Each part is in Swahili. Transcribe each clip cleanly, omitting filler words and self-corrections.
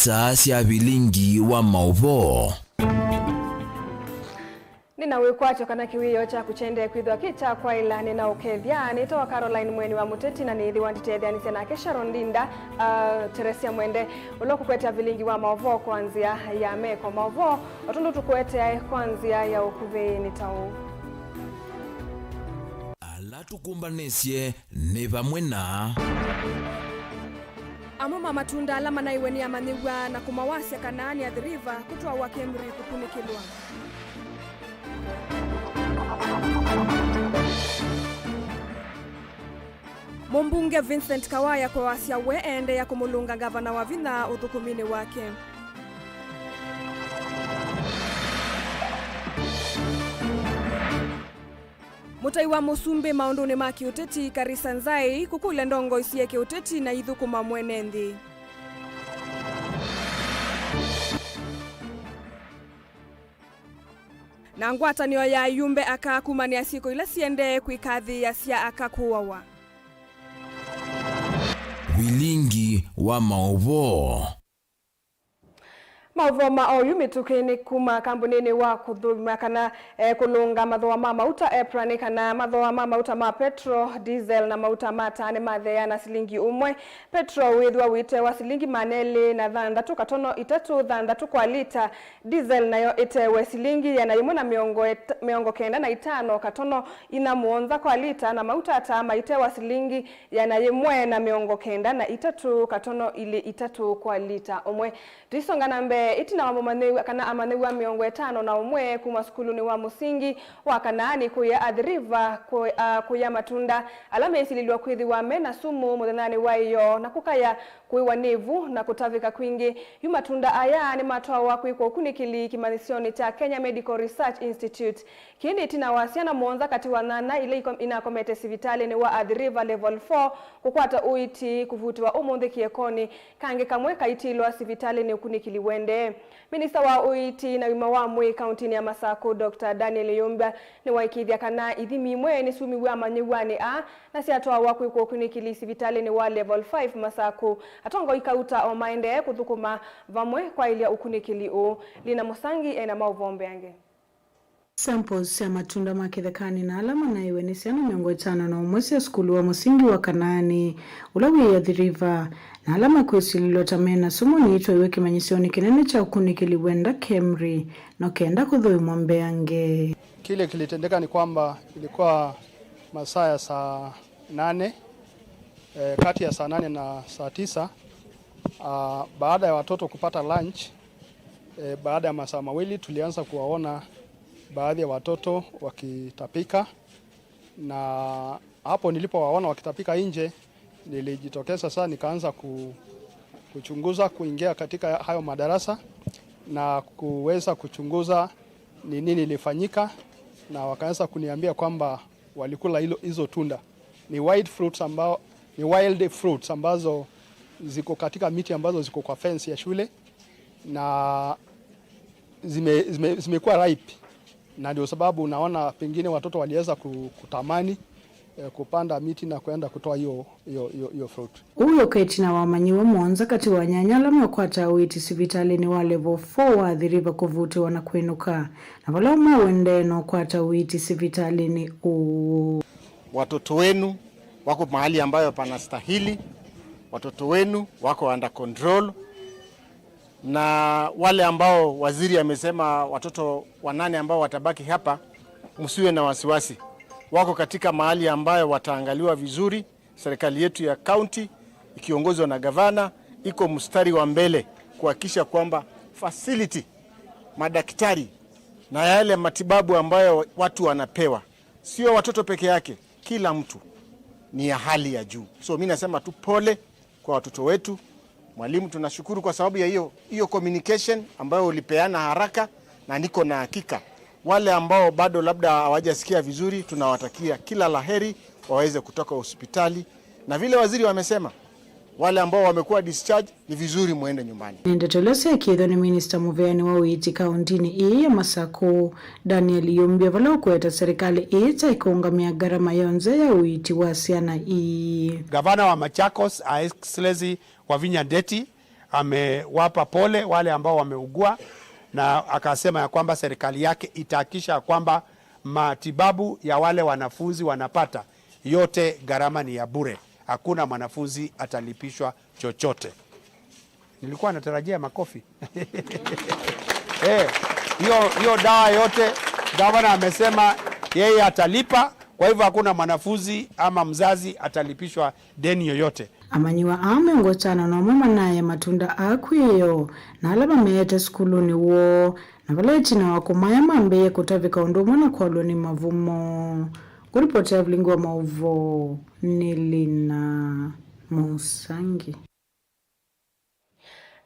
isa cia Vilingi wa Mauvoo. Nina wikwacho kana kiwiyo cha kuchende kwithwa kicha kwa ila nina ukethia nitoa Caroline mweni wa MUTETI na nithi wanditethia ni sena kesha Rondinda Teresia Mwende uloku kwetea Vilingi wa Mauvoo kwanzia ya meko Mauvoo otundu tukwetea kwanzia ya ukuve ni tau ala tukumbanisye ni vamwe na Amoma matunda alama na iweni ya maniwa na kumawasya kanaani ya the river kutua wakemri kupunikilwa. Mumbunge Vincent Kawaya kwa wasia weende ya kumulunga gavana wa Vina uthukumini wake. Mutai wa Musumbi maunduni maki uteti Karisa Nzai kukule ndongo isieke uteti na ithukuma mwenendi. Na ngwatanio ya yumbe akakumania siku ila siende kuikathi ya sia akakuwawa. Vilingi wa Mauvoo. Mauvoo maoyu mitukini kuma kambunini wa kuthuma kana kulunga mathoa ma mauta eprani kana mathoa ma mauta ma petro, diesel na mauta mata ne mathea na silingi umwe. Petro withwa wite wa silingi maneli na thandatu katono itatu thandatu kwa lita. Diesel nayo itewe silingi ya na yumwe na miongo kenda na itano katono ina muonza kwa lita na mauta atama itewa silingi ya na yumwe na miongo kenda na itatu katono ili itatu kwa lita umwe. Tuisonga nambe itina wamamanewa kana amanewa miongo etano na umwe kuma skuluni wa musingi wa kanaani kuya adhiriva kuya matunda alama isililiwa kuithi wa mena sumu muthanani wa iyo na kukaya kuiwa nevu na kutavika kwingi yu matunda aya ni matoa wa kuikwa ukunikili kimanisioni cha Kenya Medical Research Institute kindi itina wasiana muonza kati wa nana ile inakomete sivitali ni wa adhiriva level 4 kukwata uiti kuvutiwa umundi kiekoni kange kamweka itilwa sivitali ni ukunikili wende. Minista wa uiti na wima wa mwe kauntini ya Masako Dr. Daniel Yumba ni waikithia kana ithimi mwe ni sumi wa manyiwani na siatoa waku iko kunikili sivitali ni wa level 5 Masako atongo ikauta o maende kuthukuma vamwe kwa ilia ukunikili lina musangi ena Mauvoo yange. Samples ya matunda makithekani na alama na iwe ni siano miongo etano na umwesi ya skulu wa musingi wa kanaani ulawi ya the river na alama kuisililo tamena sumu ni ito iwe kimanyisioni kinene cha ukunikili wenda Kemri na kenda kudhui mwambe yange. Kile kilitendeka ni kwamba ilikuwa masaa ya saa 8 kati ya saa 8 na saa 9 baada ya watoto kupata lunch baada ya masaa mawili tulianza kuwaona baadhi ya watoto wakitapika na hapo nilipowaona wakitapika nje nilijitokeza sasa nikaanza kuchunguza kuingia katika hayo madarasa na kuweza kuchunguza ni nini ilifanyika na wakaanza kuniambia kwamba walikula hizo tunda ni wild fruits ambazo ziko katika miti ambazo ziko kwa fence ya shule na zimekuwa ripe na ndio sababu unaona pengine watoto waliweza kutamani kupanda miti na kwenda kutoa hiyo fruit. Uyo ketina wamanyiwa muonza kati wa nyanyala mwakwata uiti sivitali ni wa level 4 wa adhiriva kuvuti wana kwenuka na wala umawendeno kwata uiti sivitali ni watoto wenu wako mahali ambayo panastahili, watoto wenu wako under control na wale ambao waziri amesema watoto 8 ambao watabaki hapa msiwe na wasiwasi. Wako katika mahali ambayo wataangaliwa vizuri. Serikali yetu ya county ikiongozwa na gavana iko mstari wa mbele kuhakikisha kwamba facility, madaktari na yale matibabu ambayo watu wanapewa sio watoto peke yake, kila mtu ni ya hali ya juu. So mimi nasema tu pole kwa watoto wetu. Mwalimu tunashukuru kwa sababu ya hiyo communication ambayo ulipeana haraka na niko na hakika wale ambao bado labda hawajasikia vizuri tunawatakia kila laheri waweze kutoka hospitali na vile waziri wamesema wale ambao wamekuwa discharge ni vizuri muende nyumbani. Nendetolese kiitho ni Minister Muveani wa uiti kauntini ya Masako Daniel Yumba vala kweta serikali ita ikongamia gharama yonze ya uiti wa siana Gavana wa Machakos Excellency Wavinya Ndeti amewapa pole wale ambao wameugua, na akasema ya kwamba serikali yake itahakikisha kwamba matibabu ya wale wanafunzi wanapata yote gharama ni ya bure. Hakuna mwanafunzi atalipishwa chochote. Nilikuwa natarajia makofi. Hiyo dawa yote gavana amesema yeye atalipa, kwa hivyo hakuna mwanafunzi ama mzazi atalipishwa deni yoyote. Amanyiwa ameongotana na mama naye matunda akwiyo na alaba meyete skuluni wo na valechi na wakumaya mambe kutavika undumu na kwaloni mavumo. Kuripotea Vilingi wa Mauvoo Nilina Musangi.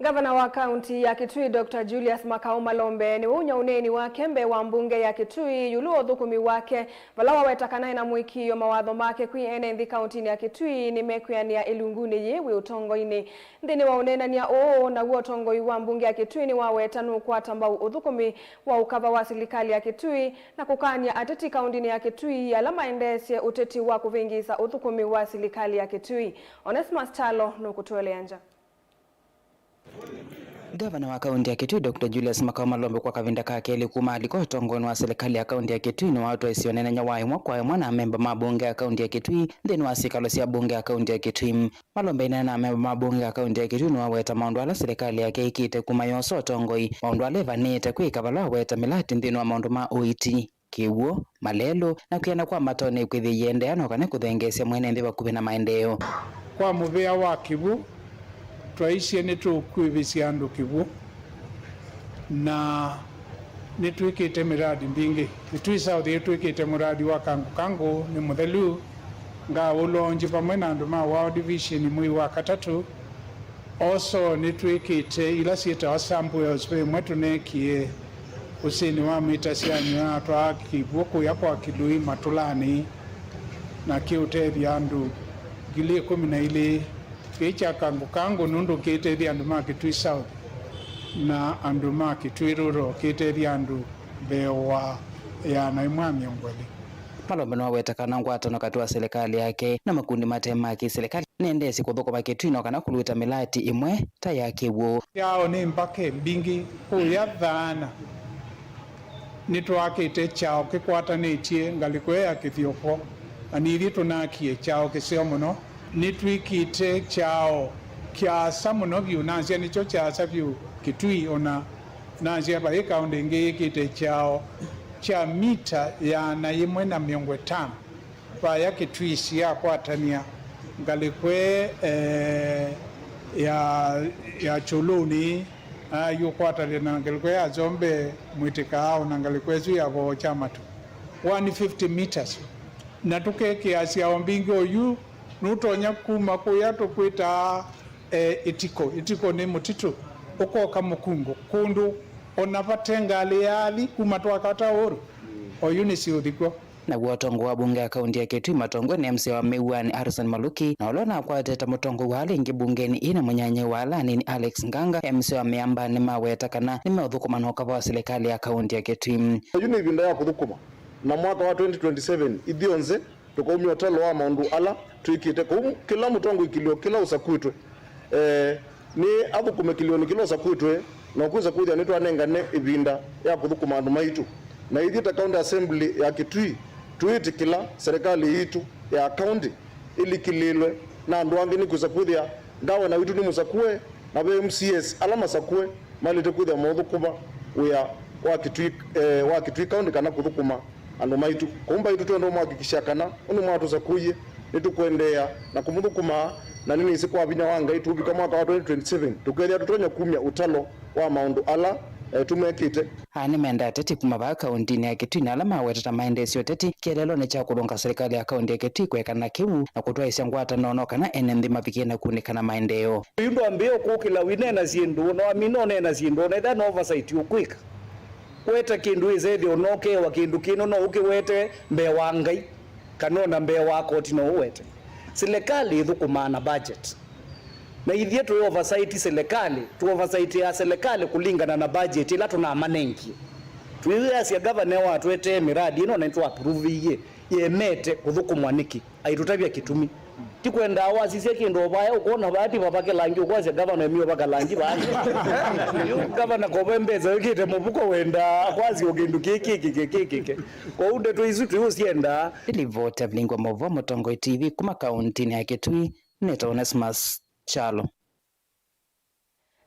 Gavana wa kaunti ya Kitui Dr. Julius Makau Malombe ni unya uneni wa kembe wa mbunge ya Kitui yuluo dhukumi wake valawa wetakanae na mwikio mawadho make kwi ene ndi kaunti ya Kitui ni mekuyania ilunguni yewe utongo ini ndini wa unena ni ya na uo utongo wa mbunge ya Kitui ni wa wetanu kwa tambau udhukumi wa ukava wa serikali ya Kitui na kukanya ateti kaunti ya Kitui alama endesye uteti wa kuvingisa udhukumi wa serikali ya Kitui. Onesmus Chalo nukutueleanja. Gavana wa kaunti ya Kitui Dr. Julius Makau Malombe kwa kavinda kake ili kuma aliko tongoni wa serikali ya kaunti ya Kitui ni watu wasionene nyawai mwakwa mwana memba mabunge ya kaunti ya Kitui ndeni wasikalosi ya bunge ya kaunti ya Kitui. Malombe inena memba mabunge ya kaunti ya Kitui ni waweta maundu ala serikali ya keikite kuma yoso tongoi maundu ala vanite kwika valwa weta milati ndeni wa maundu ma oiti kiwo malelo na kuyana kwa matone kwithi yende ano kane kuthengesia mwene ndi bakubi na maendeleo kwa muvea wa kivu twaishie nitukwivisia andu kivu na nitwikite miradi mbingi Kitui South nitwikite muradi wa kangu ni muthelu nga ulonji pamwe na andu ma World Division mwi wa katatu also nitwikite ila sieta wasambu ya uspe mwetu nekie usini wa mita sianyu atwa kivu kuya kwa kidui matulani na kiutethi andu gili 12 kicha kangu nundu kitethi andu ma Kitui South na andu ma Kitui Rural kitethi andu bewa ya naimwa miongoli. Malombe no wetakana ngwatano kati wa serikali yake na makundi matema ki serikali nendesi kuthoko Kitui no kana kuluita milati imwe ta yake wo yao ni mpake mbingi kuya thana nitwakite chao kikwatanitie ngalikwe ya Kithioko aniri tunakie chao kisio muno nitwikite chao kya samuno giunansia nicho cha sabyu Kitui ona nansia ba ikaunde ngikite chao cha mita ya na imwe na miongo 5 pa ya Kitui sia kwatania ngalikwe ya Choloni ayo kwatale na ngalikwe ya Zombe mwitikao na ngalikwe zu ya bo chama tu 150 meters na tukeke asia ombingi oyu nutonya kuma kuya tukwita itiko ni mutitu ukoka mukungu kundu onapatenga aliali kuma twakata oru oyu ni siuthiko na guotongo wa bunge ya kaunti ya Kitui matongo ni MC wa Mewani Harrison Maluki na olona kwa teta mutongo wale ingi bungeni ina munyanye wala ni Alex Nganga MC wa Miamba ni maweta kana ni meuthukuma na ukava wa serikali ya kaunti ya Kitui oyu ni vinda ya kuthukuma na mwaka wa 2027 idhionze tukaumia talo wa maundu ala tuikite kumu kila mutongo ikilio kila usakuitwe ni athukume kilioni kila usakuitwe na kuza kuja nitu anengane ivinda ya kuthukuma andu maitu na ithita county assembly ya Kitui tuiti kila serikali yitu ya county ili kililwe na andu angi ni kuza kuja ndawa na witu ni musakue na MCS alama sakue malite kuja muthukuma uya wa Kitui county kana kuthukuma andu maitu kumba itu twendo mwakikisha kana uni mwatu sakuye nitukwendea na kumuthukuma na nini isikwa vinya wanga itu bika mwaka wa 2027 tukelia tutonya kumya utalo wa maundu ala tumekite ani menda teti kuma ba kaunti ya Kitui na alama wetata maendesio teti kelelo ne cha kulonga serikali ya kaunti ya Kitui kwekana kiu na kutoa isangwata nono kana enendi mapike na kuonekana maendeleo yundo ambeo kukila winena zindu no amino nena zindu na that oversight you quick weta kindu izedi onoke wa kindu kino no ukiwete mbe wangai kanona mbe wako tino uwete serikali thukumana budget na ithie tu oversight serikali tu oversight ya serikali kulingana na budget ila tuna manenki tuiya sia governor wa twete miradi ino na tu approve ye yemete kuthukumwa niki aitutabia kitumi tikwenda wasise kindu baya ukona bati babake langi ukwaze governor miyo baka langi bani governor kobembeza ukite mubuko wenda kwazi ugindu kiki kwa unde tu izu tu usienda Ilivota Vilingi wa Mauvoo Mutongo TV kuma kaunti ya Kitui Neto Onesmus Chalo.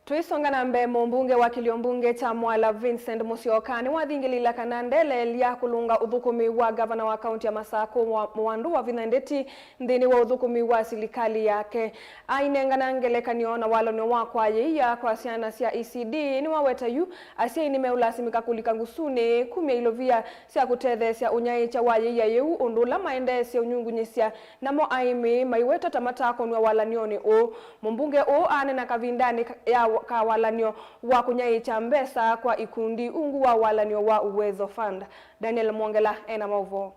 Tuisongana mbe mbunge wa kiliombunge cha Mwala Vincent Musyoka ni wathingilila kana ndele ya kulunga uthukumi wa gavana wa kaunti ya Masako Mwandu wa vinandeti ndini wa uthukumi wa serikali yake. Ainengana ngelekanio na walo wakwa ya kwa siana sia ECD ni waweta yu asia inimeulasimika kulika ngusuni kumia ilovia sia kutethe sia unyai cha waye ya yeu undula maende sia unyungunyisia namo aimi maiweta tamatako ni wala nioni o mbunge o ane na kavindani ya kawalanio wa kunyai cha mbesa kwa ikundi ungu wa walanio wa Uwezo Fund. Daniel Mwongela ena Mauvoo.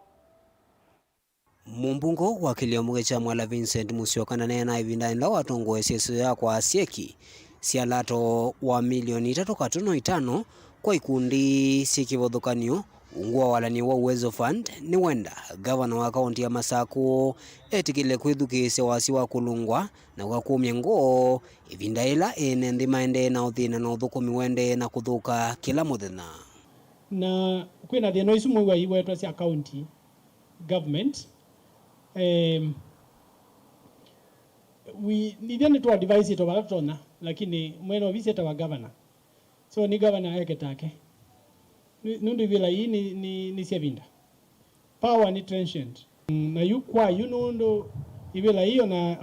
Mumbungo wa kiliombunge cha Mwala Vincent Musyoka na nena ivindani la watongo esieso ya kwa asieki sialato wa milioni 3.5 kwa ikundi sikivothukanio ungu wa walanio wa Uwezo Fund ni wenda gavana wa kaunti ya Masako etikile kwithukisya wasi wa kulungwa na kwa kumya ngoo ivindaila ene nthi maende na uthina na uthukumi wende na kuthuka kila muthenya na kwina thina isu mwiwa iwetwa cia county government we nithia to advise it obaratona lakini mweno visit wa governor so ni governor yake take nundu vila hii ni sevinda power ni transient na yukwa nundu ivila hiyo na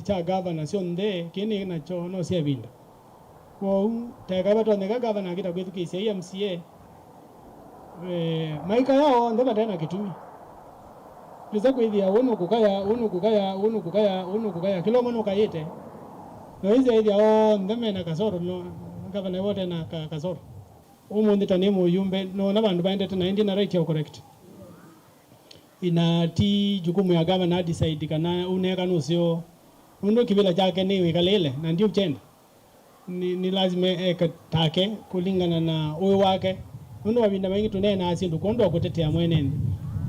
cha governor sio nde kini na cho no sevinda kwa teka bato nega governor kita kwithukisia MCA maika yao ndeba tena kitumi liza kwithia unu kukaya kilo mono kayete na hizi idea ndeme na kasoro no governor wote na kasoro umundi tanemu yumbe no na bandu baende tena indi na right ya correct ina ti jukumu ya governor decide kana uneka nusio undo kibila chake ni wikalele na ndio chenda ni lazima ekatake kulingana na uwe wake undo wabinda maingi tunena asindu kondo kutetea mwenende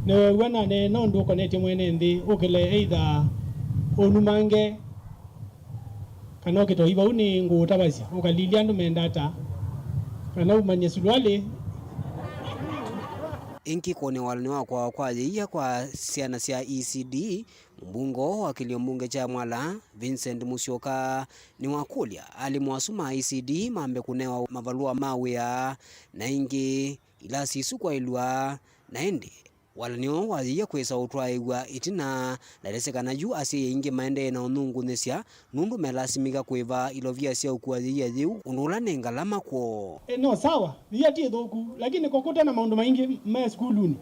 ne wana ne nondo konete mwenende ukele either onumange kana kito iba uni ngutabasi ukalilia ndo mendata kana umanye sulwale inki kone walani wakwa kwaje kwa siana sia ECD mbungo wa kiliombunge cha Mwala Vincent Musyoka ni wakulia alimwasuma ECD mambe kunewa mavalua mawea na ingi ila sisu kwa ilua na endi walanio waziya kwesa utwaigwa itina naresekana juu asiye ingi maende na unungu nesia nundu melasimika kweva ilovia sia ukuwaziya ziu undula nengalama kwa no sawa viyati dhoku lakini kokote na maundu maingi ma skuluni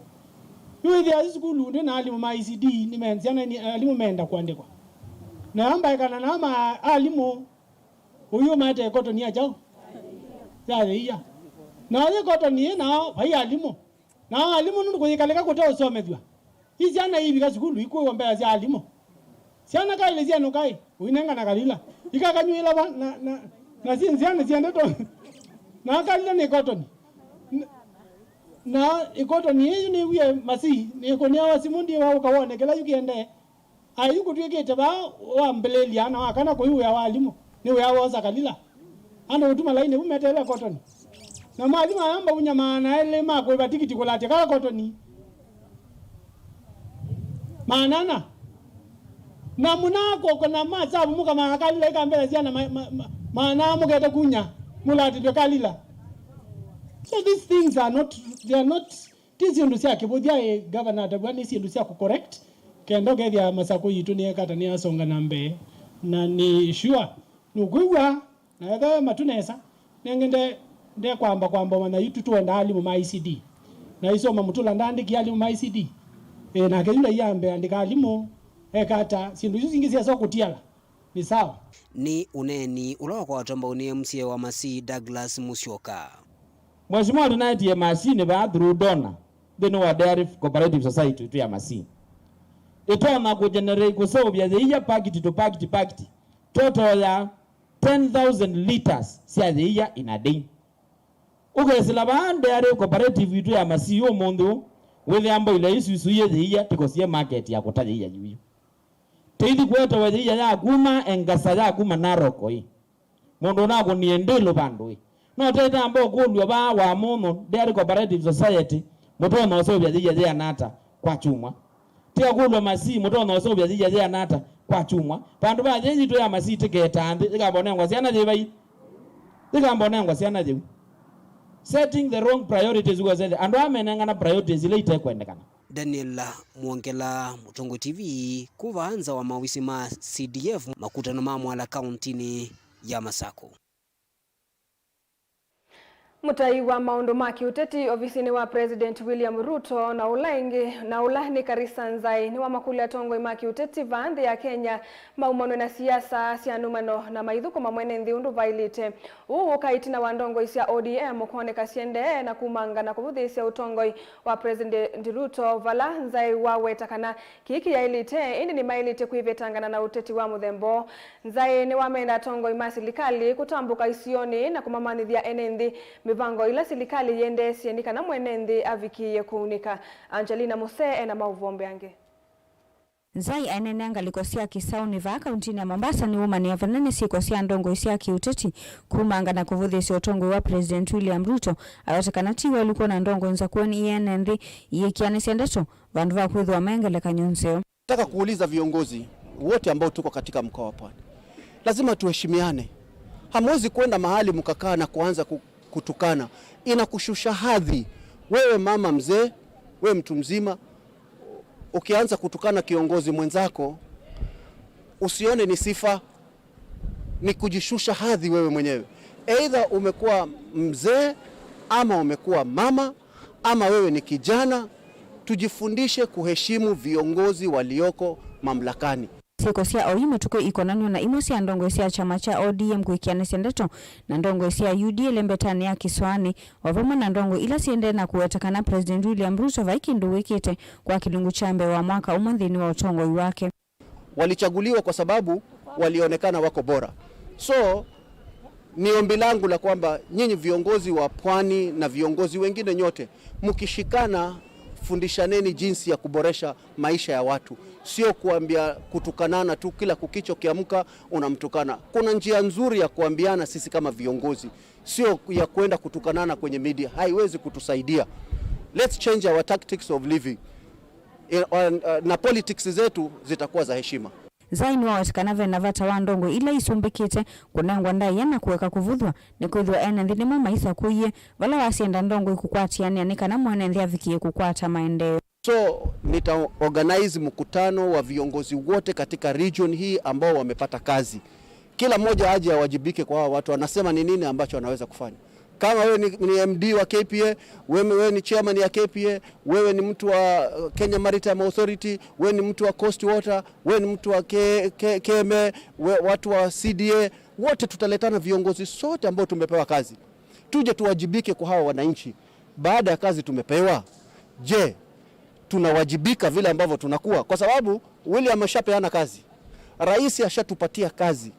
yuithi ya skuluni na alimu ma ECD ni menziana ni alimu meenda kuandikwa na amba ikana na ama alimu huyo maete koto ni ajao ya iya na wale koto ni na vai alimu na alimu nundu kuyikaleka kuta usomethwa hizi ana hivi ka skulu iko wambea zi alimu siana kaile zia nukai uinenga na kalila ikakanyuila na sinziana ziende to na kalila ni cotton na ikoto ni ni wiye masi ni ko ni awasimundi wa ukawone kila yukiende ayuko twekete ba wa mbelelia na akana ko yuya walimu ni uya woza kalila ando utuma laini umetele cotton na mwalimu ayamba unyama na ele mako batikiti kolate kala cotton manana na munako kona masabu muka makalila ikambele ziana mana mugeta kunya mulati to kalila. So these things are not, they are not, tizi undusia kibudia governor tabwani si undusia kucorrect kendo gethia Masako yitu ni ekata ni asonga nambe na ni sure nugwiwa na etha matunesa nengende nde kwamba wana yitu tuenda alimu ma ECD na isoma mutula ndandiki alimu ma ECD na kenda yambe andika alimu ekata si nduzi zingizia soko tiala ni sawa ni uneni ulawa kwa watomba uni MCA wa Masi Douglas Musyoka. Mheshimiwa tunayetie machine ba through donor then wa dairy cooperative society tu ya Masi itoma ku generate kusobya the packet to packet total ya 10,000 liters sia the year in a day ukesila ba dairy cooperative tu ya Masi yo mundu with ambo ile isusu ye the year tikosie market ya kutaja ya juyo Teidi kweta wajia ya kuma engasa ya kuma naroko hii. Mondo nako niendelo bandu. No teta ambao kulwa ba wa mono dairy cooperative society moto na oseo bya ya nata kwa chumwa. Tia kulwa masi moto na oseo bya ya nata kwa chumwa. Bandu ba jeji to ya masi tiketa andi ikambone ngwa siana je bai. Ikambone ngwa siana je. Setting the wrong priorities was said and amenangana priorities ile itekwendekana. Daniel Mwongela, Mutongo TV, kuvanza wa mawisi ma CDF makutano mamwala kauntini ya Masako. Mutai wa maundu maki uteti ofisini wa President William Ruto na ulahini Karisa Nzai ni wa makuli atongo maki uteti vaandhi ya Kenya maumono na siasa sianumano na maithuko mamwene ndiundu vailite kaitina wa ndongo isia ODM kone kasiende na kumanga na kuvuthisia utongoi wa President Ruto vala Nzai wawetakana kiki ya ilite ini ni mailite kuivetangana na uteti wa muthembo. Nzai ni wamenda tongoi masilikali kutambuka isioni na kumamanithia enendi mivango ila silikali yende sienika na mwenendi avikiye kuunika. Angelina Mose na Mauvoo yange. Nzai ainenanga likosia kisauni va kauntini ya Mombasa ni umani ya vanene sikosia ndongo isia kiuteti kumanga na kuvuthisia utongo wa President William Ruto ayotekanatiwa alikuwa na ndongo nza kuoni ienenthi yekiane sendeto vandu va kwithwa mengele kanyonseo. Nataka kuuliza viongozi wote ambao tuko katika mkoa wa Pwani, lazima tuheshimiane. Hamwezi kwenda mahali mkakaa na kuanza kutukana. Inakushusha hadhi. Wewe mama mzee, wewe mtu mzima, ukianza kutukana kiongozi mwenzako, usione ni sifa, ni kujishusha hadhi wewe mwenyewe. Either umekuwa mzee ama umekuwa mama ama wewe ni kijana, tujifundishe kuheshimu viongozi walioko mamlakani. Sikosia oime tuko ikonanyo na imosi ya ndongo isia chama cha ODM kuikiane sendeto na ndongo isia UDA lembetani ya Kiswani wavuma na ndongo ila siende na kuwetakana President William Ruto vaiki ndu wikite kwa kilungu chambe wa mwaka umandhini wa utongo wake. Walichaguliwa kwa sababu walionekana wako bora. So ni ombi langu la kwamba nyinyi viongozi wa Pwani na viongozi wengine nyote mkishikana, fundishaneni jinsi ya kuboresha maisha ya watu. Sio kuambia kutukanana tu kila kukicho kiamka unamtukana. Kuna njia nzuri ya kuambiana sisi kama viongozi. Sio ya kwenda kutukanana kwenye media. Haiwezi kutusaidia. Let's change our tactics of living. Na politics zetu zitakuwa za heshima. Zaini wa watakana vena vata wa ndongo ila isumbikite kunengwa ndai yana kuweka kuvudhwa ni kuithwa enendi ni mama isa kuye vala wasienda ndongo ikukwatiania ni kana mwenendi avikie kukwata maendeo. So nita-organize mkutano wa viongozi wote katika region hii ambao wamepata kazi. Kila mmoja aje awajibike kwa watu, anasema ni nini ambacho anaweza kufanya. Kama wewe ni MD wa KPA, wewe ni chairman ya KPA, wewe ni mtu wa Kenya Maritime Authority, wewe ni mtu wa Coast Water, wewe ni mtu wa KMA, watu wa CDA, wote tutaletana viongozi sote ambao tumepewa kazi. Tuje tuwajibike kwa hawa wananchi. Baada ya kazi tumepewa, je, tunawajibika vile ambavyo tunakuwa? Kwa sababu William ameshapeana kazi. Rais ashatupatia kazi.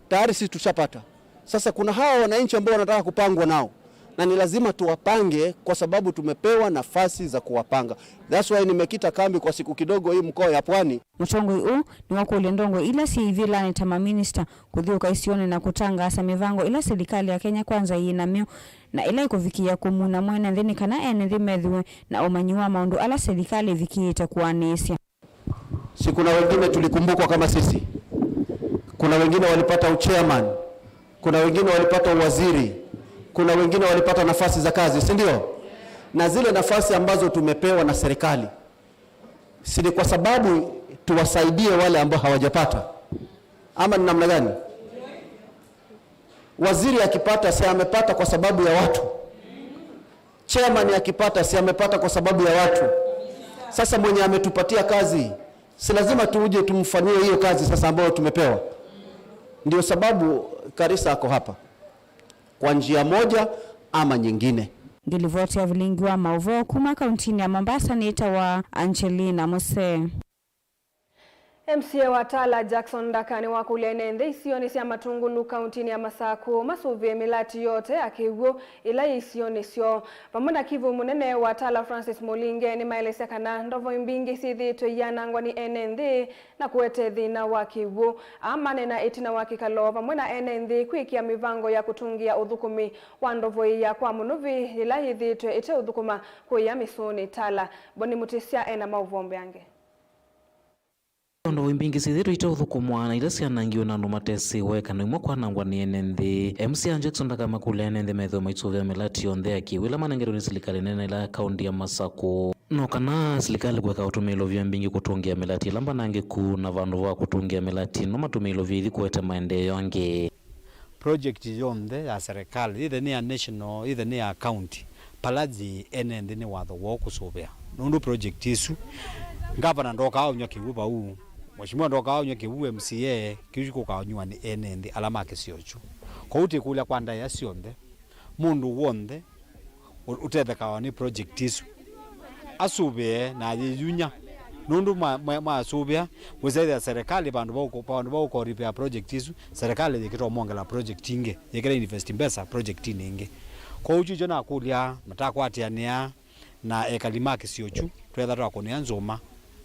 Tayari sisi tushapata. Sasa kuna hawa wananchi ambao wanataka kupangwa nao. Na ni lazima tuwapange kwa sababu tumepewa nafasi za kuwapanga. That's why nimekita kambi kwa siku kidogo hii mkoa ya Pwani. Mchongo huu ni wako ulendongo ila si vila ni tama minister kudhiuka isione na kutanga asa mivango ila serikali ya Kenya kwanza inamio na ila ikuvikia kumuna mwene ndeni kana ene medhiwe na umanyiwa maundu ala serikali vikia itakuwa nesia. Si kuna wengine tulikumbukwa kama sisi. Kuna wengine walipata uchairman. Kuna wengine walipata uwaziri. Kuna wengine walipata nafasi za kazi, si ndio? Na zile nafasi ambazo tumepewa na serikali, si ni kwa sababu tuwasaidie wale ambao hawajapata? Ama ni namna gani? Waziri akipata si amepata kwa sababu ya watu. Chairman akipata si amepata kwa sababu ya watu. Sasa mwenye ametupatia kazi, si lazima tuje tumfanyie hiyo kazi sasa ambayo tumepewa. Ndio sababu Karisa ako hapa kwa njia moja ama nyingine. Ngilivoti ya Vilingi wa Mauvoo kuma kauntini ya Mombasa ni ita wa Angelina Mose. MCA wa Tala Jackson Ndakani wa kulienende isioni sia matungulu kauntini ya Masako masuvie milati yote akiwo ila isioni sio pamoja kivu munene wa Tala Francis Molinge ni maeleza kana ndovo imbingi sithitwe yanangwa ni NND na kuete thina wa kivu amane na itina wa kikalo pamoja NND kwikia mivango ya kutungia uthukumi wa ndovo ya kwa munuvi ila ithitwe ite uthukuma kuya misuni Tala boni mutisia ena Mauvoo yange Ondo imbingi sithiru ite uthukumwa na ila cianangio na andu matesiwe kana imwe kwanangwa ni NND MCA Jackson Ndakama kule NND metho maitsuvia milati yonthe akiwila manengero ni serikali nene ila kaunti ya Masako no kana serikali kweka utumilo vya mbingi kutungia milati lamba nange ku na vandu va kutungia milati no matumilo vithi kueta maendeleo yange project yonthe ya serikali either ni ya national either ni ya county palaji NND ni watho wa kusuvia nundu project isu ngavana ndoka au nyakiuba u Mheshimiwa ndoka au nyakiuwe MCA kiko kaonywa ni NND alama kisiochu kwa uti kula kwanda ya sionde mundu wonde utetheka ni project isu asube na yunya nundu asubia wizara serikali bandu bako repair project isu serikali yikito mongela project inge yikira invest pesa project inge kwa uchi na kulia matakwatiania na ekalima kisiochu twetha twakonia nzoma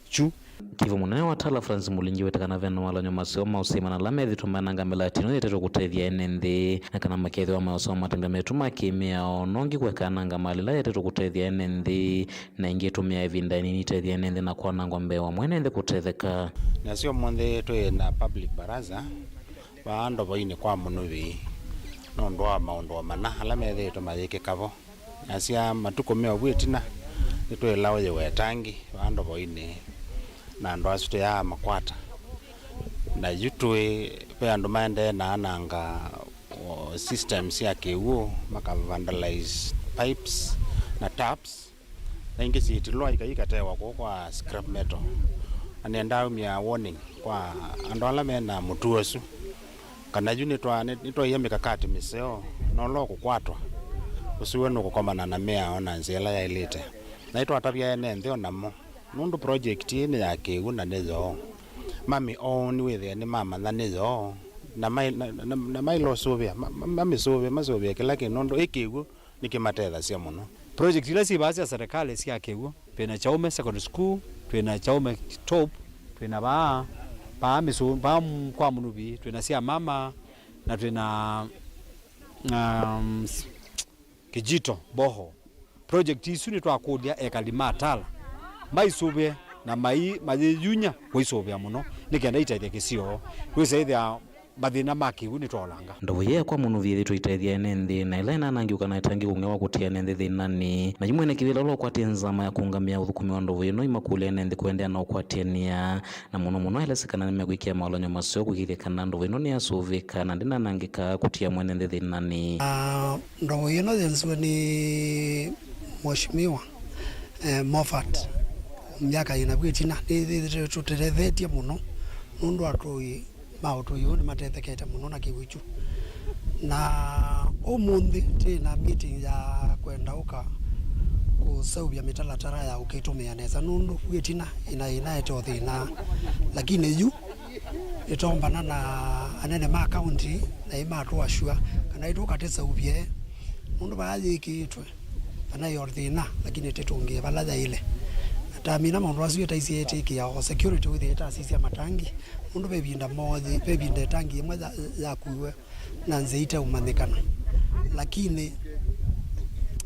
chu kivu munene wa Tala Francis Molingi wetekana vena walanyo masoma usima na lamethi tumananga milatino yeteto kutethia NND na kana makethi wa masoma matanga metuma kimia onongi kwekananga malila yeteto kutethia NND na ingi tumia evinda nini tethia NND na kwanangwa mbewa mwenende kutetheka na sio monde to na public baraza baando boine kwa munuvi no ndo maondo mana alamethi tumayike kavo asia matuko meo bwetina nitwe lawo ye wetangi baando boine na ndo asute ya makwata na yutwe pe ando maende na ananga systems ya kewo maka vandalize pipes na taps na ingi sitilwa ikatewa kwa scrap metal anenda mia warning kwa ando alame na mutuosu kana junitwa nitwa yemika kati miseo no loko kwatwa usiwe no kukomana na mea ona nzela ya ilite na itwa tabia NND onamo nundu project ni yake una nezo mami on with ni mama na nezo na mai lo sovia mami sovia masovia kila kinondo ikigu nikimateza sia muno project ile si basi ya serikali si yake pena chaume secondary school pena chaume top pena ba miso ba kwa munubi pena sia mama na pena kijito boho project isu ni twakudia ekalima Tala maisube na mayijunya kwisobya muno nikenda itaithia kisio kwisaithia mathina maki ni twolanga ndo ye kwa muno vithi tuitaithia NND na ila nanangi ukana itangi kungewa kutia NND thinani na jimwene kivila lo kwatia nzama ya kungamia uthukumi wa ndovu ino imakule NND kuendea na ukwatiania na muno elesekana nimegwikia maolonyo masio kukithia kana ndovu ino ni asuvika na ndina nangika kutia NND thinani ndovu ino zenziwe ni Mheshimiwa Moffat miaka inabwitina ni tuterethetie muno nundu atui mautuyu ni matethekete muno na kiwichu na umuthi tina meeting ya kwenda uka kusaubia mitalatara ya ukitumia neza nundu gwitina inaeto thina lakini yu itombana na anene ma county na imatwa shua kana ituka tesaubie nundu baadhi ikitwe ana yordina lakini tetungie balaza ile tamina maundu acio taisieti ya security with the taasisi ya matangi mundu bebinda mothi bebinda tangi imwe ya kuwe na nzeite umathikana lakini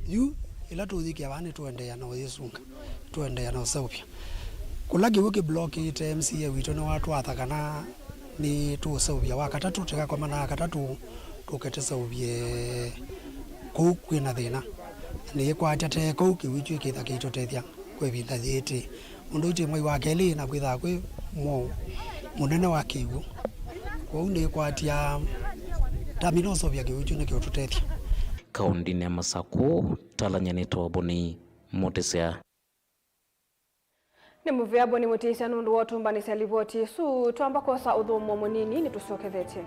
yu ila tuthikia bani tuendea na uyisunga tuendea na usopia kulagi wiki block ite MCA wito na watu athakana ni tu usopia wakatatu teka kwa maana wakatatu tuketesa ubie kwina thina ni kwa tate ko kiwichu kitha kitotethia kwebinda yete undu ite mwai wa keli na kwitha kwe mo munene wa kiwu kwa unde kwatia taminoso vya kiwichu ne kiototethia kaunti ya Masako Tala nyanito boni motesea ni muvia boni mutisia nundu wotumba ni salivoti su twamba kosa udhumo munini ni tusokethete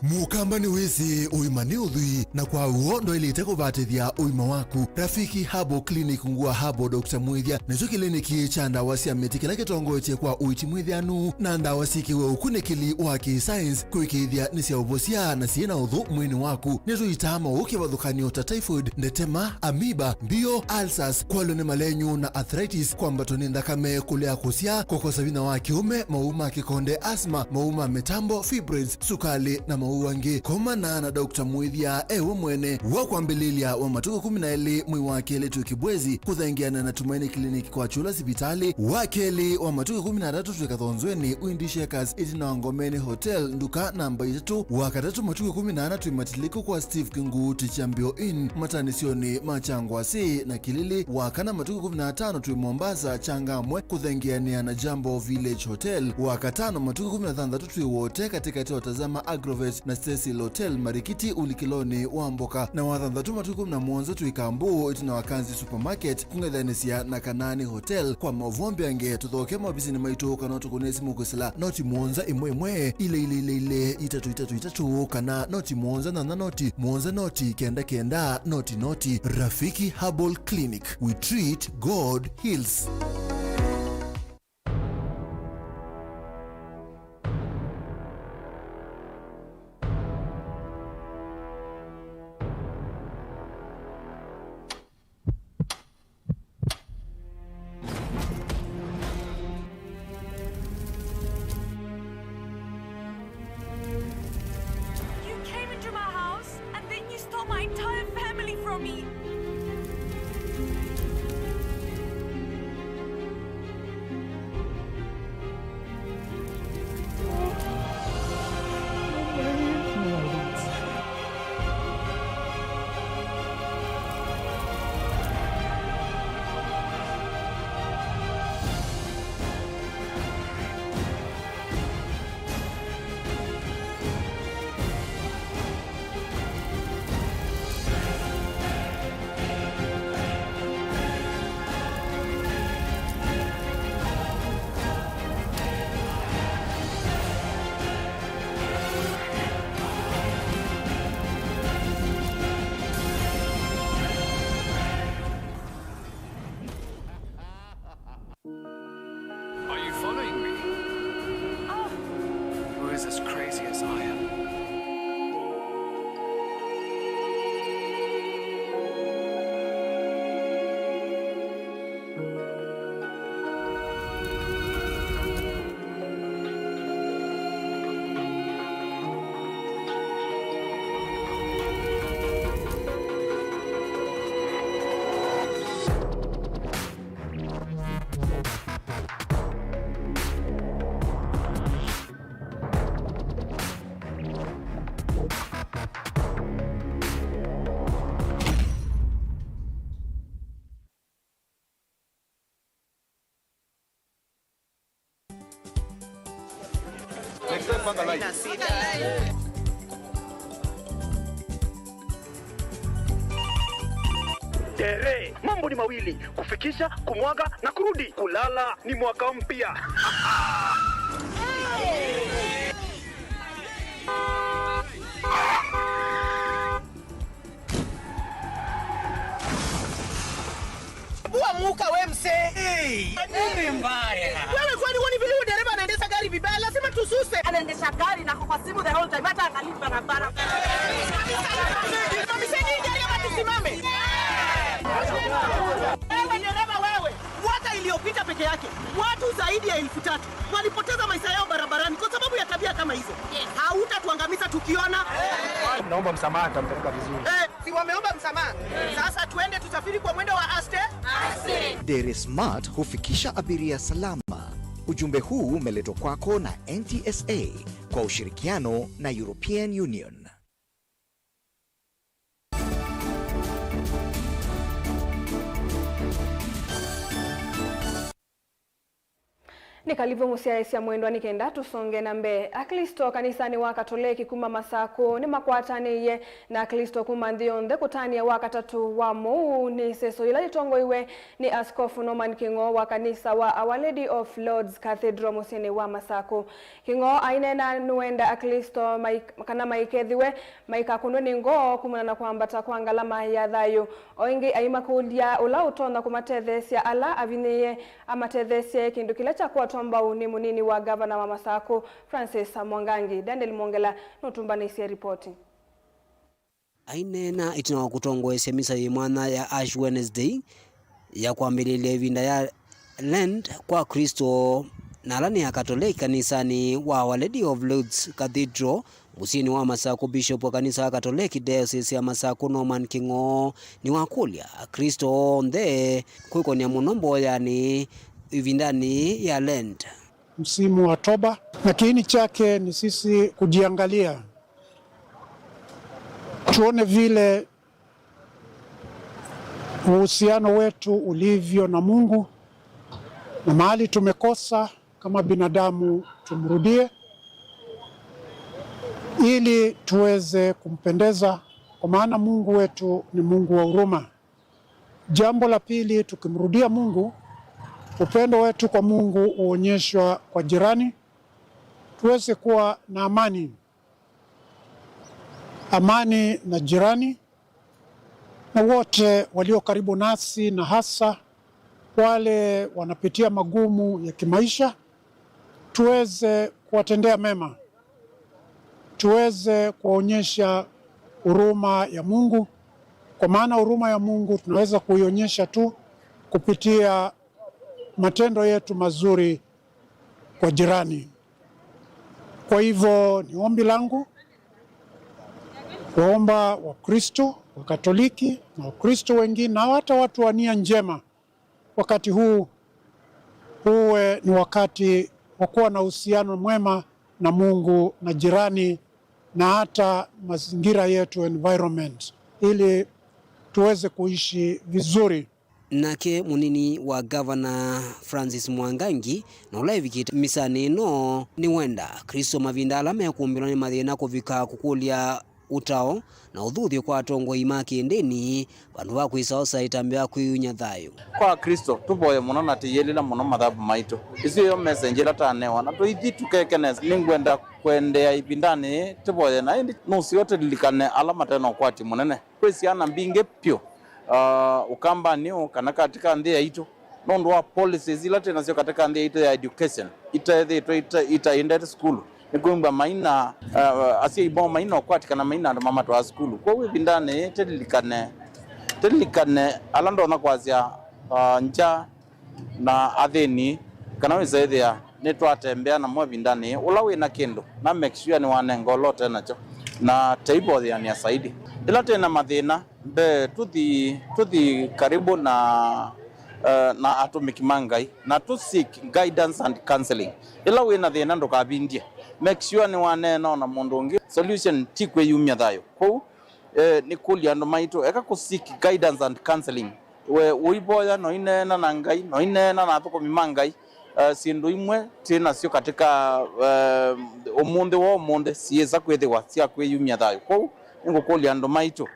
Mukamba ni wezi uimani udhui na kwa uondo ili iteko batithia uima waku. Rafiki Habo Clinic ngua Habo Dr. Mwithia nizo kliniki cha ndawasi ya meti kila kitongo eche kwa uichi mwithianu na ndawasi kiwe ukunikili waki science kuikithia nisia uvosia na siena udhu mwini waku nizo itama uke wadhukanio ta typhoid, ndetema, amiba, mbio, ulcers, kwalone malenyu na arthritis kwa mbatoni ndakame kulea kusia, kukosa vina wa kiume, mauma kikonde, asma, mauma metambo, fibroids, sukali na mauwangi. Komana na Dr. Mwithia ewe mwene wakwambililia wa matuko 12 mwi wakele tukibwezi kuthengiana na Tumaini Kliniki kwa chula sipitali wakeli wa matuko 13 tukathonzweni Windishakers itina ngomeni hotel nduka namba 3 wakatatu matuko 18 tuimatiliko kwa Steve Kingu tichambio in matanisioni machangwasi na Kilili wakana matuko 15 tuimombasa changamwe kuthengiania na Jambo Village Hotel wakatano matuko 13 tuiwote katika watazama Agrovet na Cecil Hotel Marikiti ulikiloni wamboka na wathandatu matuko 11 tuikambu itina wakanzi supermarket kungethanisia na Kanani Hotel kwa Mauvoo ange tuthoke mabisini maitu kana tukunesi mukisila noti mwonza imwe ile itatu kana noti mwonza na noti mwonza noti kenda noti Rafiki Herbal Clinic, we treat, God heals. Tere, mambo ni mawili, kufikisha, kumwaga na kurudi. Kulala ni mwaka mpya. Muka we mse. Nini mbaya? Wewe kwani wani vile dereva anaendesha gari vibaya, lazima tususe. Anaendesha gari na kwa simu the whole time hata angalia barabara. Mami sasa gari ama tusimame? Wewe dereva wewe, mwaka iliyopita peke yake watu zaidi ya 1000 walipoteza maisha yao barabarani kwa sababu ya tabia kama hizo. Hautatuangamiza tukiona. Naomba msamaha, tampeleka vizuri. Si wameomba msamaha. Sasa tuende tusafiri kwa mwendo wa aste. Dere Smart hufikisha abiria salama. Ujumbe huu umeletwa kwako na NTSA kwa ushirikiano na European Union. Nikalivyo musiaisia mwendo nikenda tusonge na mbe. Akristo kanisani wa Katoliki kuma Masako ni makwataniye na Akristo kuma ndionde kutania wa katatu wa Mauvoo ni seso ila litongo iwe ni Askofu Norman Kingo wa kanisa wa Our Lady of Lords Cathedral musini wa Masako. Kingo ainena nuenda Akristo kana maikethiwe maikakunwe ningo kumana kwambata kwangalama ya thayo. Oingi aimakulia ula utonda kumatethesia ala aviniye amatethesia kindu kila chakwa tomba uni munini wa gavana wa Masako Francis Mwangangi. Daniel Mongela nutumbanisia ripoti. Ainena itina kutongoesya misa mwana ya Ash Wednesday ya kuambililia vinda ya Lent kwa Kristo na alani ya Katoliki kanisani wa Our Lady of Lords Cathedral musini wa Masako. Bishop wa kanisa wa Katoliki Diocese ya Masako Norman Kingo ni wakulia Kristo ndhe kuikonia munombo yani ivindani ya Lent msimu wa toba, na kiini chake ni sisi kujiangalia, tuone vile uhusiano wetu ulivyo na Mungu, na mahali tumekosa kama binadamu tumrudie ili tuweze kumpendeza, kwa maana Mungu wetu ni Mungu wa huruma. Jambo la pili, tukimrudia Mungu, upendo wetu kwa Mungu uonyeshwa kwa jirani, tuweze kuwa na amani na jirani na wote walio karibu nasi, na hasa wale wanapitia magumu ya kimaisha, tuweze kuwatendea mema, tuweze kuonyesha huruma ya Mungu, kwa maana huruma ya Mungu tunaweza kuionyesha tu kupitia matendo yetu mazuri kwa jirani. Kwa hivyo ni ombi langu kuomba Wakristo wa Katoliki na Wakristo wengine na hata watu wa nia njema, wakati huu uwe ni wakati wa kuwa na uhusiano mwema na Mungu na jirani na hata mazingira yetu, environment, ili tuweze kuishi vizuri. Nake munini wa Governor Francis Mwangangi na ulaivikite misani no ni wenda Kristo mavinda alama ya kuumbilwa ni mathina kuvika kukulia utao na uthuthio kwa atongo imaki ndeni vandu va kwisaosa itambia kuyunya thayo kwa Kristo tuboye muno na tiyelila muno mathabu maito icio yo message la tanewa na tuithi tukekeneza ningwenda kwendea ibindani tuboye na indi nusiote lilikane alama tena kwati munene kwesiana mbinge pyo ukamba niyo kana katika ndhi ya ito nondo wa policies ila tena sio katika ndhi ya ito ya education ita indet school nikumba maina asia ibo maina kwati kana maina ndo mama to school kwa we bindane telikane alando na kwazia nja na atheni kana weza ethia netwatembea na mwa bindane ula we na kendo na make sure ni wanengo lote nacho na table ya ni asaidi ila tena mathina be tuthi karibu na atomic mangai na to seek guidance and counseling ila we na thina ndo kabindie make sure ni wanena na mundu ungi solution tikwe yumya thayo ko ni kulia ndo maito eka ku seek guidance and counseling we uiboya no inena na ngai no inena na thoko mimangai sindu imwe tena sio katika omunde sieza kwethiwa cia kwiyumya thayo ko ngukulia ndo maito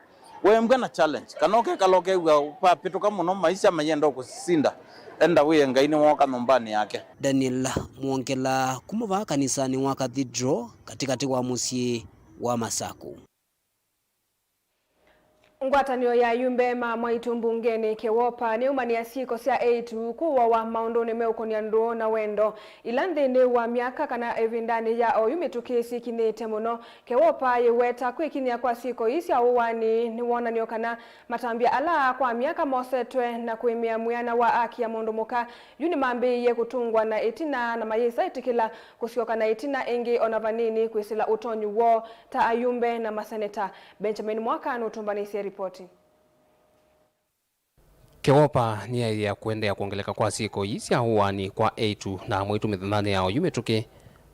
we mgana challenge kanoke kaloke wa pituka muno maisha mayenda kusinda enda we ngaini woka nyumbani yake. Daniel Mongela kumuva kanisani wa Cathedral katikati wa musie wa Masako. Ngwatanio ya yumbe mwaitu mbungeni kewopa ni umania siko sia 8 kuwa wa maundoni meukonia ndo na wendo ilandhini wa miaka kana evindani ya oyumitukisi kinite muno kewopa yeweta kwikinia kwa siko isi uwani ni wona niokana matambia ala kwa miaka mosetwe na kuimia muyana wa aki ya mundu muka yuni mambi ye kutungwa na itina na mayisa itikila kusioka na itina ingi onavanini kuisila utonyu wo ta ayumbe na maseneta. Benjamin Mwakano utumbanisi ripoti. Kewopa ni ya kuendea kuongeleka kwa siko isi uwani kwa 8 na mwitu mithanane yao yumetuke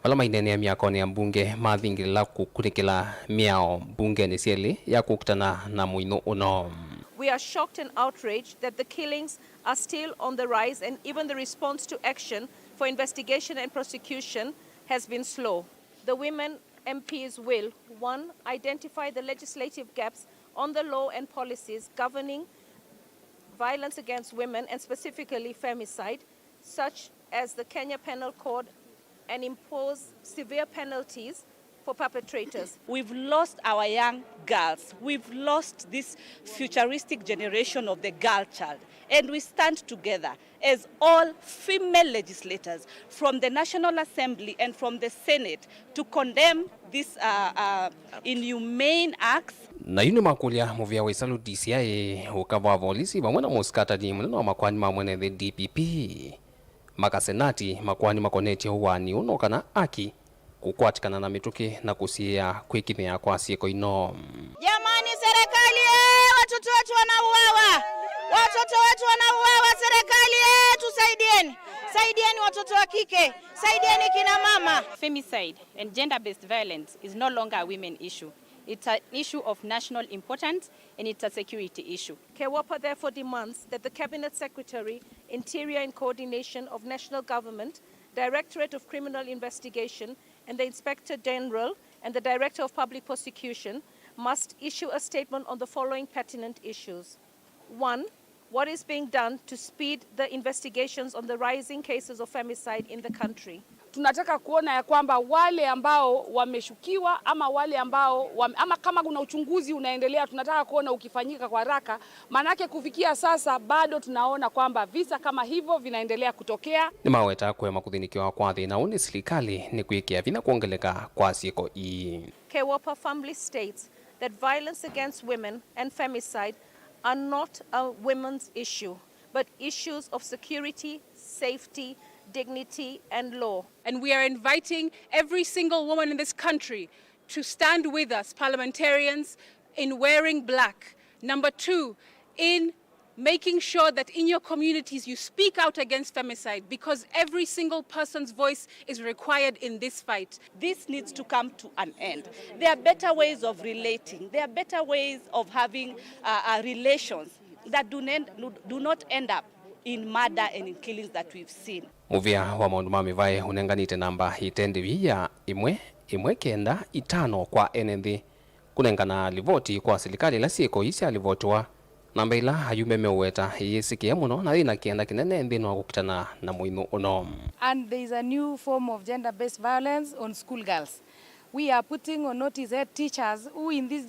malama inene ya miakoni ya mbunge mathingila kukunikila miao mbunge ni sieli ya kukutana na muino uno. We are shocked and outraged that the killings are still on the rise, and even the response to action for investigation and prosecution has been slow. The women MPs will, 1, identify the legislative gaps on the law and policies governing violence against women and specifically femicide, such as the Kenya Penal Code, and impose severe penalties for perpetrators. We've lost our young girls. We've lost this futuristic generation of the girl child. And we stand together as all female legislators from the National Assembly and from the Senate to condemn these inhumane acts. Na yuni makulia muvia wa isalu DCI ukava polisi bamwana muskata di mulino wa makwani mamwene the DPP makasenati makwani makoneti huwani unokana aki kukwatikana na mituki na kusia kwikimea kwa sieko ino. Jamani serikali, watoto wetu wanauawa. Watoto wetu wanauawa, serikali tusaidieni. Saidieni watoto wa kike, saidieni kina mama. Femicide and gender-based violence is no longer a women issue. It's an issue of national importance and it's a security issue. KEWAPA therefore demands that the Cabinet Secretary, Interior and Coordination of National Government, Directorate of Criminal Investigation, and the Inspector General and the Director of Public Prosecution must issue a statement on the following pertinent issues. 1. What is being done to speed the investigations on the rising cases of femicide in the country? Tunataka kuona ya kwamba wale ambao wameshukiwa ama wale ambao ama kama kuna uchunguzi unaendelea, tunataka kuona ukifanyika kwa haraka, manake kufikia sasa bado tunaona kwamba visa kama hivyo vinaendelea kutokea. Ni maweta kwema kuthinikiwa kwa thina uni serikali ni kuikia vina kuongeleka kwa sieko hii. KEWAPA firmly states that violence against women and femicide are not a women's issue, but issues of security, safety, dignity and law. And we are inviting every single woman in this country to stand with us, parliamentarians, in wearing black. Number 2, in making sure that in your communities you speak out against femicide, because every single person's voice is required in this fight. This needs to come to an end. There are better ways of relating. There are better ways of having relations that do not end up in murder and in killings that we've seen. Muvia wa maundu mamivae unenganite namba itendi via imwe kenda itano kwa NND kunengana livoti kwa serikali la sieko isi alivotwa namba ila hayumeme uweta yesikia muno na ina kienda kinene ndino kukitana na muino uno. And there is a new form of gender-based violence on school girls. We are putting on notice head teachers who in this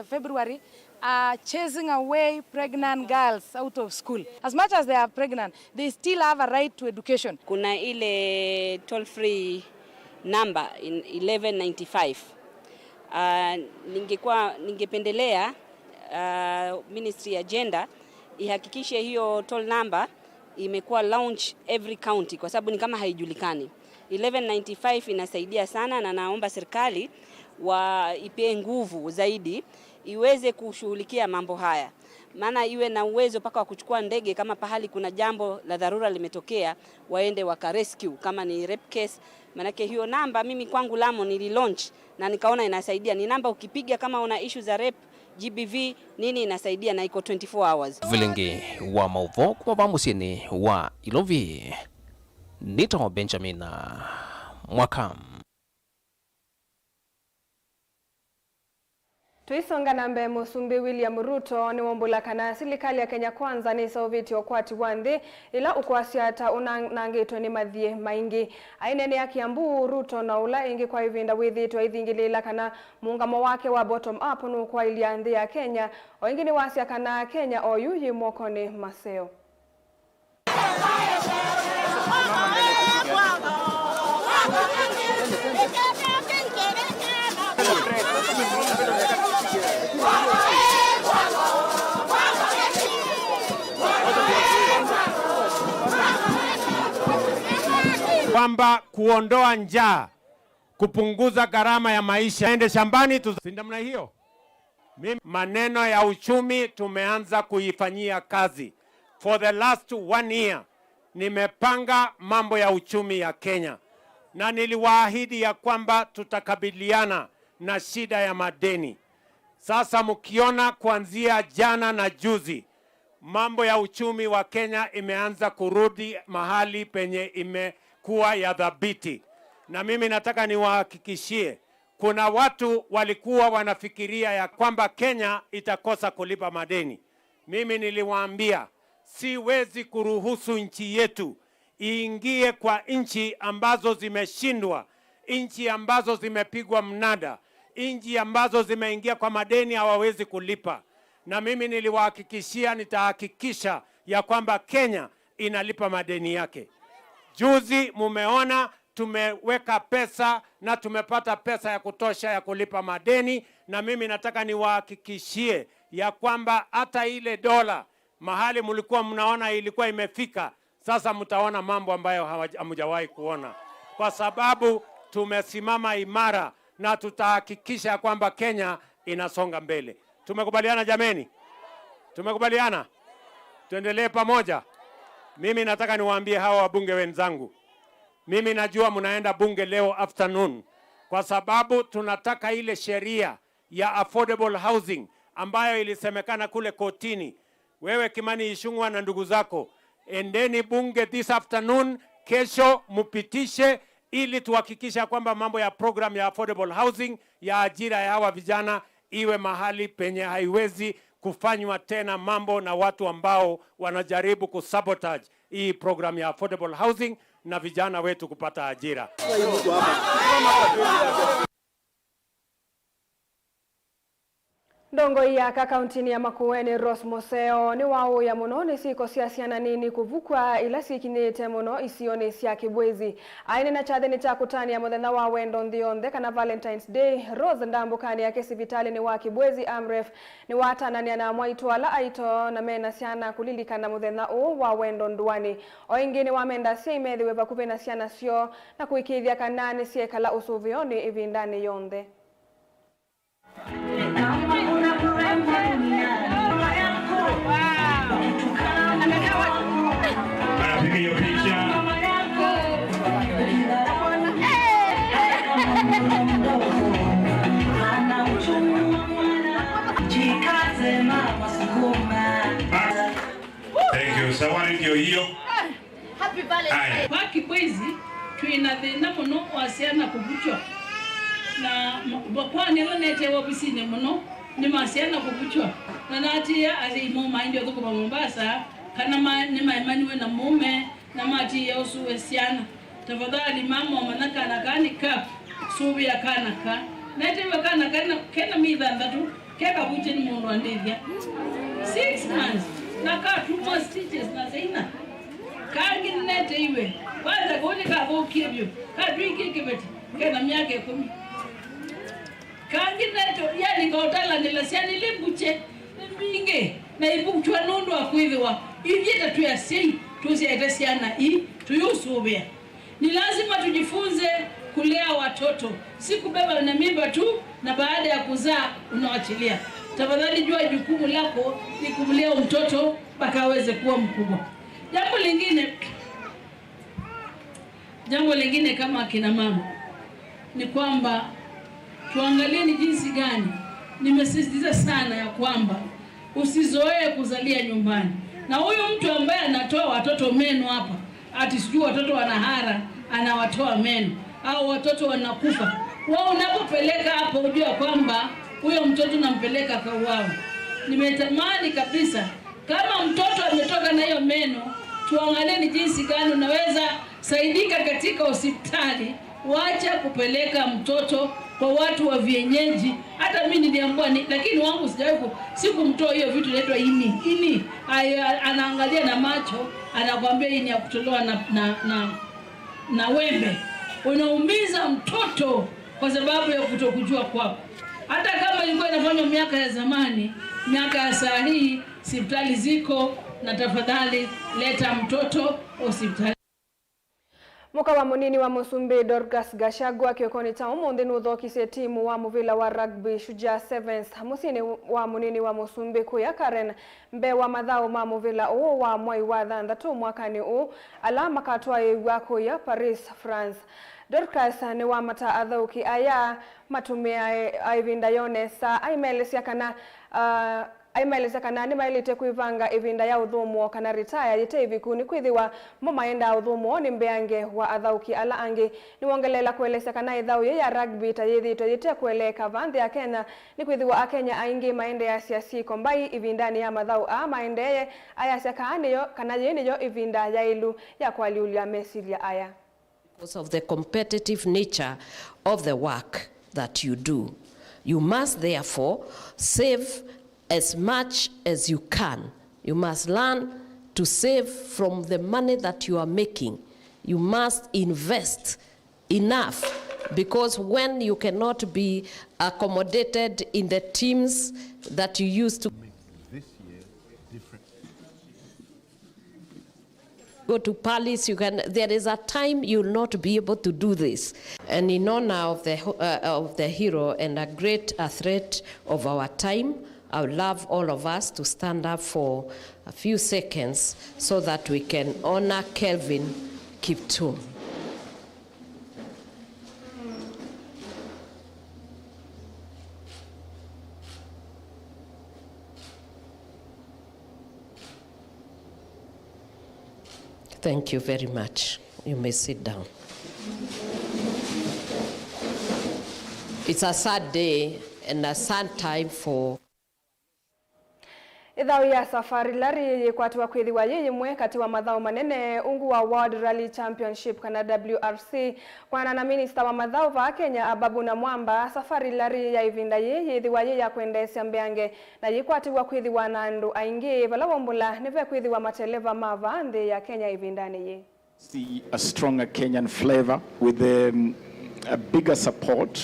February are chasing away pregnant girls out of school. As much as they are pregnant, they still have a right to education. Kuna ile toll-free number in 1195. Ningependelea Ministry ya Gender ihakikishe hiyo toll number imekuwa launch every county kwa sababu ni kama haijulikani. 1195 inasaidia sana na naomba serikali ipe nguvu zaidi iweze kushughulikia mambo haya. Maana iwe na uwezo paka wa kuchukua ndege kama pahali kuna jambo la dharura limetokea waende wakarescue kama ni rape case. Manake hiyo namba mimi kwangu Lamo nililaunch na nikaona inasaidia. Ni namba ukipiga kama una issue za rape, GBV nini inasaidia na iko 24 hours. Vilingi wa Mauvoo kwa pamusini wa Ilovi. Nito Benjamin Mwakam. Tuisonga na mbe Musumbi William Ruto ni wombula kana serikali ya Kenya Kwanza ni Soveti okwati wande ila ukwasiata unangitwe ni mathie maingi ainene ya Kiambu Ruto na ula ingi kwa ivinda withitwa ithingilila kana muungamo wake wa bottom up no kwa iliande ya Kenya o ingi ni wasia kana Kenya oyu yimokoni maseo. Kwamba kuondoa njaa, kupunguza gharama ya maisha, ende shambani tuzindamna hiyo. Mimi maneno ya uchumi tumeanza kuifanyia kazi. For the last 1 year nimepanga mambo ya uchumi ya Kenya na niliwaahidi ya kwamba tutakabiliana na shida ya madeni. Sasa mkiona kuanzia jana na juzi mambo ya uchumi wa Kenya imeanza kurudi mahali penye imekuwa ya dhabiti. Na mimi nataka niwahakikishie, kuna watu walikuwa wanafikiria ya kwamba Kenya itakosa kulipa madeni. Mimi niliwaambia siwezi kuruhusu nchi yetu iingie kwa nchi ambazo zimeshindwa, nchi ambazo zimepigwa mnada, nchi ambazo zimeingia kwa madeni hawawezi kulipa. Na mimi niliwahakikishia nitahakikisha ya kwamba Kenya inalipa madeni yake. Juzi mumeona tumeweka pesa na tumepata pesa ya kutosha ya kulipa madeni, na mimi nataka niwahakikishie ya kwamba hata ile dola mahali mlikuwa mnaona ilikuwa imefika, sasa mtaona mambo ambayo hamujawahi kuona, kwa sababu tumesimama imara na tutahakikisha kwamba Kenya inasonga mbele. Tumekubaliana jameni? Tumekubaliana? Tuendelee pamoja. Mimi nataka niwaambie hawa wabunge wenzangu, mimi najua mnaenda bunge leo afternoon kwa sababu tunataka ile sheria ya affordable housing ambayo ilisemekana kule kotini. Wewe Kimani Ichung'wah na ndugu zako, endeni bunge this afternoon, kesho mupitishe ili tuhakikisha kwamba mambo ya program ya affordable housing ya ajira ya hawa vijana iwe mahali penye haiwezi kufanywa tena mambo na watu ambao wanajaribu kusabotage hii program ya affordable housing na vijana wetu kupata ajira. Ndongo ya kauntini ya Makueni Rose Moseo ni wao ya muno ni siko siasiana nini kuvukwa ila sikinite muno isione sia kibwezi. Aine na chade ni takutani ya muthenya wa wendo ndionde kana Valentine's Day. Rose ndambukani ya kesi vitali ni wa kibwezi Amref ni watanania na mwaitwala aito na mena siana kulilikana muthenya wa wendo nduani. Oingine wamenda sia imedhiwe bakupena siana sio na kuikithia kanani siekala usuvioni ivindani yonde. Thank you. Sawari ndio hiyo. Happy Valentine. Kwa kibwezi tuina thina muno wasiana kubuchwa. Na bakwani lonete wabisine muno ni masiana kubuchwa. Na natia azimo mind yo kwa Mombasa kana ni maimani na mume na mati ya usuwe siana. Tafadhali mama manaka nakani ka subi ya kanaka. Nete wakana kana midhanda tu keka buche ni mundu andithia. 6 months naka 2 months stitches na zaina. Kangi nete iwe. Kwanza kuni ka bokibyo. Ka twiki kibeti. Kana miaka 10. Kangi neto yani ngotala nilasiani libuche mbinge na ibuchwa nondo akwithiwa ivyeta tuyasei tuzietesiana tuyusubia. Ni lazima tujifunze kulea watoto, si kubeba na mimba tu na baada ya kuzaa unaachilia. Tafadhali jua jukumu lako ni kumlea mtoto mpaka aweze kuwa mkubwa. Jambo lingine kama akina mama ni kwamba tuangalie ni jinsi gani. Nimesisitiza sana ya kwamba usizoee kuzalia nyumbani. Na huyu mtu ambaye anatoa watoto meno hapa, ati sijui watoto wanahara, anawatoa meno au watoto wanakufa. Wao unapopeleka hapo ujua kwamba huyo mtoto nampeleka kauawa. Nimetamani kabisa kama mtoto ametoka na hiyo meno, tuangalie ni jinsi gani unaweza saidika katika hospitali. Wacha kupeleka mtoto kwa watu wa vienyeji. Hata mimi niliambiwa lakini wangu sijawahi sikumtoa hiyo vitu inaitwa ini. Anaangalia na macho, anakuambia ini ya kutolewa na wembe. Unaumiza mtoto kwa sababu ya kutokujua kwako. Hata kama ilikuwa inafanywa miaka ya zamani, miaka ya saa hii hospitali ziko, na tafadhali leta mtoto hospitali. Muka wa munini wa Musumbi Dorcas Gachagua kiokoni ta umundi nuthokise timu wa muvila wa rugby Shujaa Sevens. Musini wa munini wa Musumbi kuya Karen mbe wa madhao ma muvila uo wa mwai wa thandatu mwakani u alama katwa wako ya Paris, France. Dorcas ni wa mata athauki aya matumia aivinda yone sa aimelesya kana aimaeleza kana ni mailite kuivanga ivinda ya uthumo kana retire yite ivikuni kwithiwa momaenda uthumo ni mbeange wa athauki ala angi ni wongelela kueleza kana ithau ya rugby ta yithito yite kueleka vanthi ya Kenya ni kwithiwa akenya aingi maende ya siasi kombai ivindani ya mathau a maendeye aya sekaniyo kana yiniyo ivinda ya ilu ya kwaliulia mesilia aya. Because of the competitive nature of the work that you do, you must therefore save as much as you can. You must learn to save from the money that you are making. You must invest enough, because when you cannot be accommodated in the teams that you used to go to Palace, there is a time you'll not be able to do this. And in honor of the hero and a great threat of our time, I would love all of us to stand up for a few seconds so that we can honor Kelvin Kiptum. Thank you very much. You may sit down. It's a sad day and a sad time for Ithau ya safari lari yikwatiwa kwithiwa yimwe kati wa mathau manene ungu wa World Rally Championship kana WRC kwana na minister wa mathau va Kenya Ababu na Mwamba. Safari lari ya ivinda yithiwa ya kwendesya mbeange na yikwatiwa kwithiwa na andu aingi vala wombula nive kwithiwa mateleva mava nthi ya Kenya ivindani yi. See a stronger Kenyan flavor with a bigger support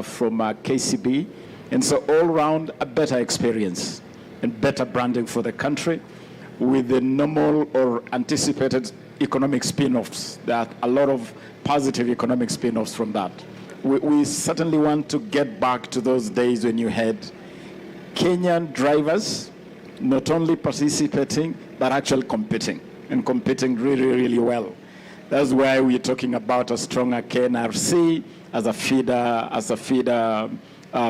from KCB, and so all round a better experience and better branding for the country with the normal or anticipated economic spin-offs. There are a lot of positive economic spin-offs from that. We certainly want to get back to those days when you had Kenyan drivers not only participating but actually competing, and competing really, really well. That's why we're talking about a stronger KNRC as a feeder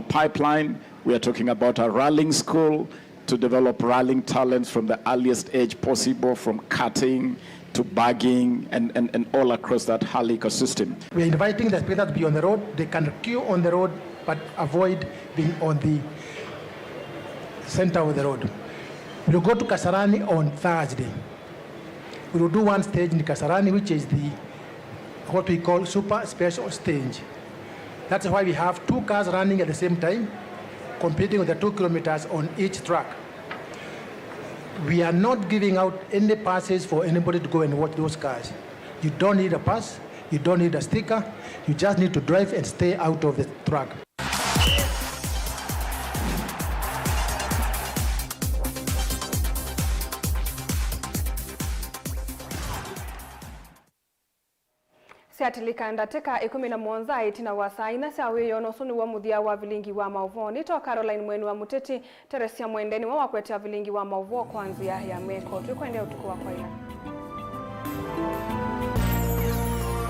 pipeline. We are talking about a rallying school to develop rallying talents from the earliest age possible, from karting to bagging and all across that whole ecosystem. We are inviting the speeders to be on the road. They can queue on the road but avoid being on the center of the road. We will go to Kasarani on Thursday. We will do one stage in Kasarani, which is what we call super special stage. That's why we have two cars running at the same time, competing with the 2 kilometers on each track. We are not giving out any passes for anybody to go and watch those cars. You don't need a pass, you don't need a sticker, you just need to drive and stay out of the track. Siatilika ndateka 11 itina wa saa ina cia wiyono suni wa muthia wa Vilingi wa Mauvoo nito Caroline mwenu wa Muteti Teresia mwendeni wa wakwete Vilingi wa Mauvoo kwanzia ya meko tukwendea utuku wa kwaila.